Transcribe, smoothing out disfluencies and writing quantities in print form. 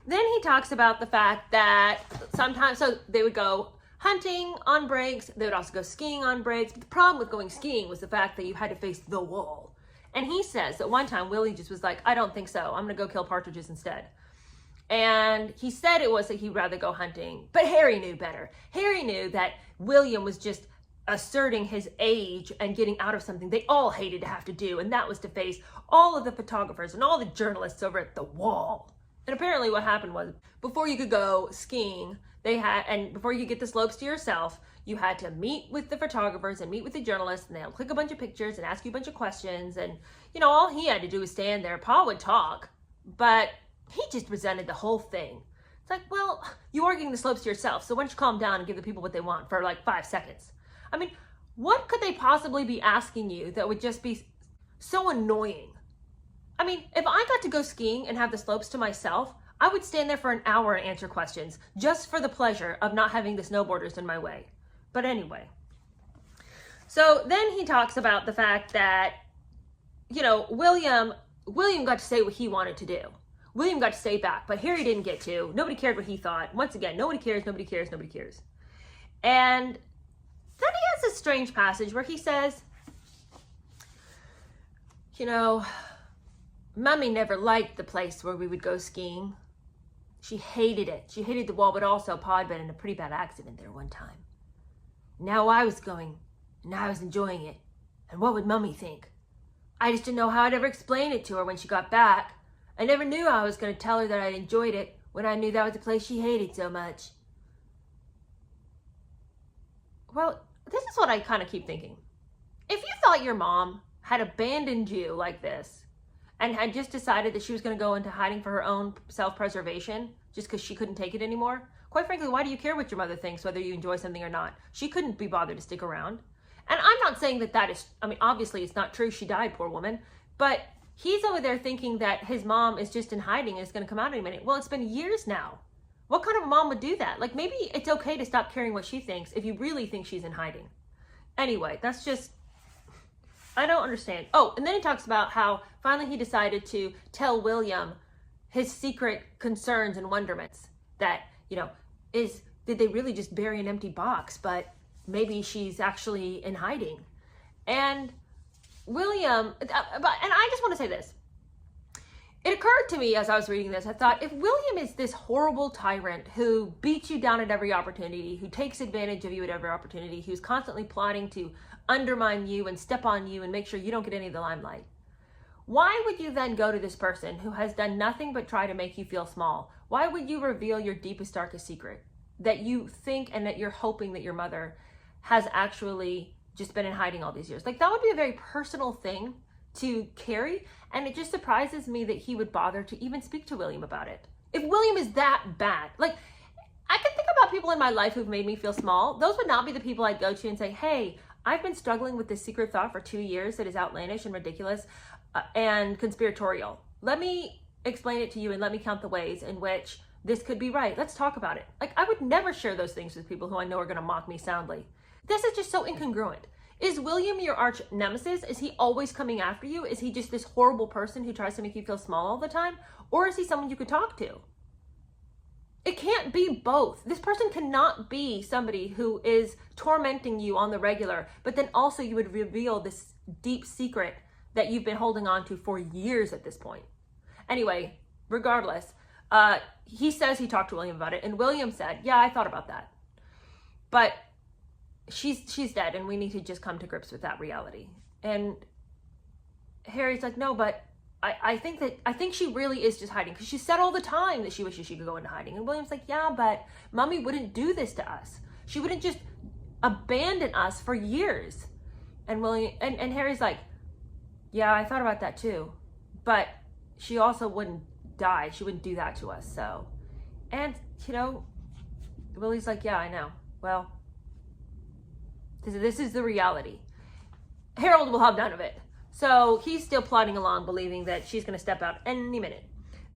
Then he talks about the fact that sometimes, so they would go hunting on breaks. They would also go skiing on breaks. But the problem with going skiing was the fact that you had to face the wall. And he says that one time Willie just was like, I don't think so. I'm going to go kill partridges instead. And he said it was that he'd rather go hunting. But Harry knew better. Harry knew that William was just asserting his age and getting out of something they all hated to have to do. And that was to face all of the photographers and all the journalists over at the wall. And apparently what happened was, before you could go skiing, and before you could get the slopes to yourself, you had to meet with the photographers and meet with the journalists, and they'll click a bunch of pictures and ask you a bunch of questions. And, you know, all he had to do was stand there. Paul would talk, but he just resented the whole thing. It's like, well, you are getting the slopes to yourself, so why don't you calm down and give the people what they want for like 5 seconds? I mean, what could they possibly be asking you that would just be so annoying? I mean, if I got to go skiing and have the slopes to myself, I would stand there for an hour and answer questions just for the pleasure of not having the snowboarders in my way. But anyway, so then he talks about the fact that, you know, William got to say what he wanted to do. William got to stay back, but Harry didn't get to. Nobody cared what he thought. Once again, nobody cares, nobody cares, nobody cares. And then he has a strange passage where he says, you know, Mummy never liked the place where we would go skiing. She hated it. She hated the wall, but also Pa had been in a pretty bad accident there one time. Now I was going, and I was enjoying it. And what would Mummy think? I just didn't know how I'd ever explain it to her when she got back. I never knew I was going to tell her that I'd enjoyed it when I knew that was the place she hated so much. Well, this is what I kind of keep thinking. If you thought your mom had abandoned you like this, and had just decided that she was going to go into hiding for her own self-preservation just because she couldn't take it anymore, quite frankly, why do you care what your mother thinks, whether you enjoy something or not? She couldn't be bothered to stick around. And I'm not saying that is, I mean, obviously it's not true. She died, poor woman. But he's over there thinking that his mom is just in hiding and is going to come out any minute. Well, it's been years now. What kind of a mom would do that? Like, maybe it's okay to stop caring what she thinks if you really think she's in hiding. Anyway, that's just, I don't understand. Oh, and then he talks about how finally he decided to tell William his secret concerns and wonderments. That, you know, did they really just bury an empty box? But maybe she's actually in hiding. And William, and I just want to say this. It occurred to me as I was reading this, I thought, if William is this horrible tyrant who beats you down at every opportunity, who takes advantage of you at every opportunity, who's constantly plotting to undermine you and step on you and make sure you don't get any of the limelight, why would you then go to this person who has done nothing but try to make you feel small? Why would you reveal your deepest, darkest secret that you think and that you're hoping that your mother has actually just been in hiding all these years? Like, that would be a very personal thing to carry, and it just surprises me that he would bother to even speak to William about it. If William is that bad, like, I can think about people in my life who've made me feel small. Those would not be the people I'd go to and say, hey, I've been struggling with this secret thought for 2 years that is outlandish and ridiculous and conspiratorial. Let me explain it to you and let me count the ways in which this could be right. Let's talk about it. Like, I would never share those things with people who I know are going to mock me soundly. This is just so incongruent. Is William your arch nemesis? Is he always coming after you? Is he just this horrible person who tries to make you feel small all the time? Or is he someone you could talk to? It can't be both. This person cannot be somebody who is tormenting you on the regular, but then also you would reveal this deep secret that you've been holding on to for years at this point. Anyway, regardless, he says he talked to William about it, and William said, yeah, I thought about that. But she's dead, and we need to just come to grips with that reality. And Harry's like, no, but I think she really is just hiding, because she said all the time that she wishes she could go into hiding. And William's like, yeah, but Mommy wouldn't do this to us. She wouldn't just abandon us for years. And and Harry's like, yeah, I thought about that too, but she also wouldn't die. She wouldn't do that to us. So, and you know, Willie's like, yeah, I know. Well, this is the reality. Harold will have none of it. So he's still plodding along, believing that she's going to step out any minute.